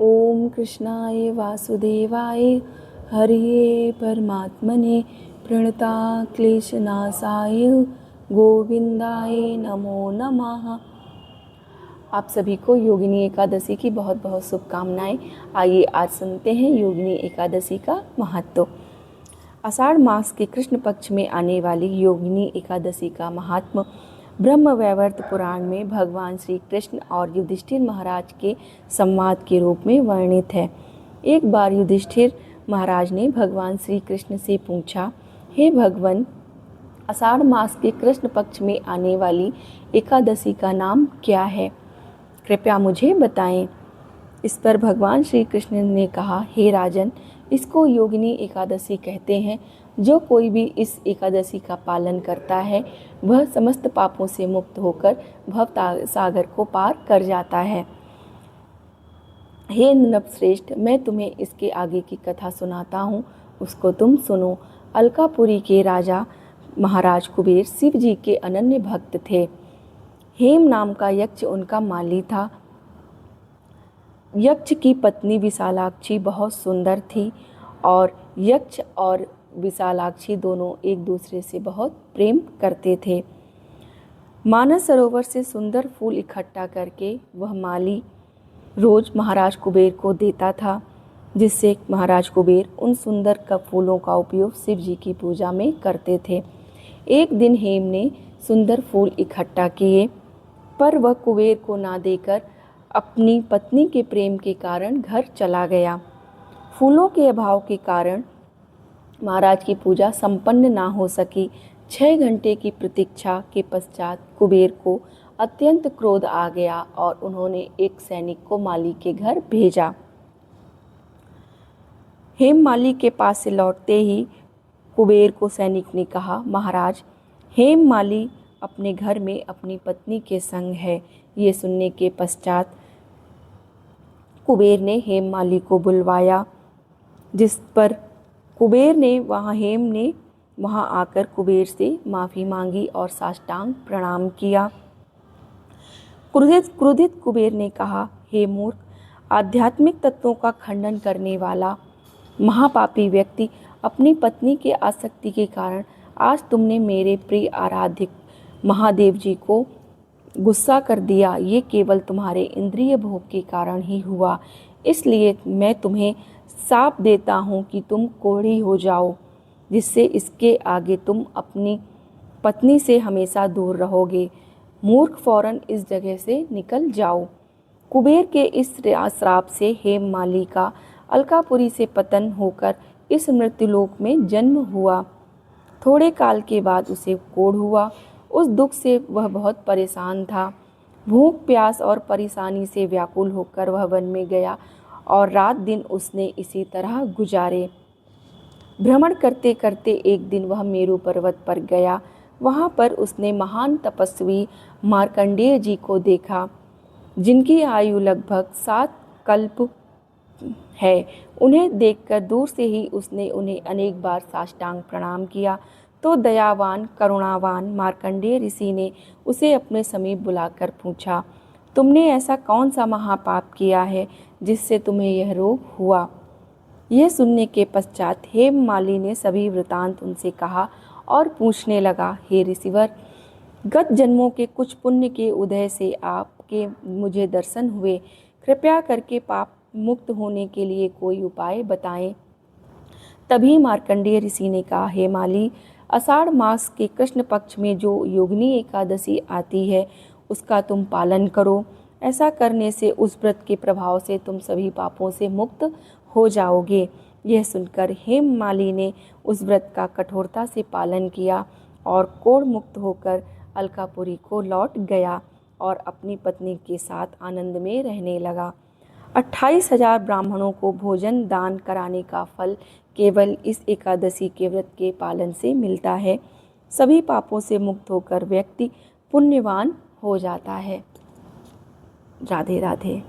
ओम कृष्णाय वासुदेवाय हरिये परमात्मने प्रणताक्लेशनाशाय गोविंदाय नमो नमः। आप सभी को योगिनी एकादशी की बहुत बहुत शुभकामनाएं। आइए आज सुनते हैं योगिनी एकादशी का महत्व। आषाढ़ मास के कृष्ण पक्ष में आने वाली योगिनी एकादशी का महात्म ब्रह्मवैवर्त पुराण में भगवान श्री कृष्ण और युधिष्ठिर महाराज के संवाद के रूप में वर्णित है। एक बार युधिष्ठिर महाराज ने भगवान श्री कृष्ण से पूछा, हे भगवान, आषाढ़ मास के कृष्ण पक्ष में आने वाली एकादशी का नाम क्या है? कृपया मुझे बताएं। इस पर भगवान श्री कृष्ण ने कहा, हे राजन, इसको योगिनी एकादशी कहते हैं। जो कोई भी इस एकादशी का पालन करता है वह समस्त पापों से मुक्त होकर भव सागर को पार कर जाता है। हे नृपश्रेष्ठ, मैं तुम्हें इसके आगे की कथा सुनाता हूँ, उसको तुम सुनो। अलकापुरी के राजा महाराज कुबेर शिव जी के अनन्य भक्त थे। हेम नाम का यक्ष उनका माली था। यक्ष की पत्नी विशालाक्षी बहुत सुंदर थी और यक्ष और विशालाक्षी दोनों एक दूसरे से बहुत प्रेम करते थे। मानस सरोवर से सुंदर फूल इकट्ठा करके वह माली रोज महाराज कुबेर को देता था, जिससे महाराज कुबेर उन सुंदर फूलों का उपयोग शिव जी की पूजा में करते थे। एक दिन हेम ने सुंदर फूल इकट्ठा किए, पर वह कुबेर को ना देकर अपनी पत्नी के प्रेम के कारण घर चला गया। फूलों के अभाव के कारण महाराज की पूजा संपन्न ना हो सकी। 6 घंटे की प्रतीक्षा के पश्चात कुबेर को अत्यंत क्रोध आ गया और उन्होंने एक सैनिक को माली के घर भेजा। हेम माली के पास से लौटते ही कुबेर को सैनिक ने कहा, महाराज, हेम माली अपने घर में अपनी पत्नी के संग है। ये सुनने के पश्चात कुबेर ने हेम माली को बुलवाया, जिस पर कुबेर ने हेम ने वहाँ आकर कुबेर से माफ़ी मांगी और साष्टांग प्रणाम किया। क्रोधित कुबेर ने कहा, हे मूर्ख, आध्यात्मिक तत्वों का खंडन करने वाला महापापी व्यक्ति, अपनी पत्नी के आसक्ति के कारण आज तुमने मेरे प्रिय आराध्य महादेव जी को गुस्सा कर दिया। ये केवल तुम्हारे इंद्रिय भोग के कारण ही हुआ। इसलिए मैं तुम्हें शाप देता हूँ कि तुम कोढ़ी हो जाओ, जिससे इसके आगे तुम अपनी पत्नी से हमेशा दूर रहोगे। मूर्ख, फौरन इस जगह से निकल जाओ। कुबेर के इस श्राप से हेम माली का अलकापुरी से पतन होकर इस मृत्युलोक में जन्म हुआ। थोड़े काल के बाद उसे कोढ़ हुआ। उस दुख से वह बहुत परेशान था। भूख, प्यास और परेशानी से व्याकुल होकर वह वन में गया और रात दिन उसने इसी तरह गुजारे। भ्रमण करते करते एक दिन वह मेरु पर्वत पर गया। वहाँ पर उसने महान तपस्वी मार्कंडेय जी को देखा, जिनकी आयु लगभग 7 कल्प है। उन्हें देखकर दूर से ही उसने उन्हें अनेक बार साष्टांग प्रणाम किया। तो दयावान करुणावान मार्कंडेय ऋषि ने उसे अपने समीप बुलाकर पूछा, तुमने ऐसा कौन सा महापाप किया है जिससे तुम्हें यह रोग हुआ? यह सुनने के पश्चात हेम माली ने सभी वृतांत उनसे कहा और पूछने लगा, हे ऋषिवर, गत जन्मों के कुछ पुण्य के उदय से आपके मुझे दर्शन हुए। कृपया करके पाप मुक्त होने के लिए कोई उपाय बताएं। तभी मार्कंडेय ऋषि ने कहा, हे माली, आषाढ़ मास के कृष्ण पक्ष में जो योगिनी एकादशी आती है उसका तुम पालन करो। ऐसा करने से उस व्रत के प्रभाव से तुम सभी पापों से मुक्त हो जाओगे। यह सुनकर हेम माली ने उस व्रत का कठोरता से पालन किया और कोढ़ मुक्त होकर अलकापुरी को लौट गया और अपनी पत्नी के साथ आनंद में रहने लगा। 28,000 ब्राह्मणों को भोजन दान कराने का फल केवल इस एकादशी के व्रत के पालन से मिलता है। सभी पापों से मुक्त होकर व्यक्ति पुण्यवान हो जाता है। राधे राधे।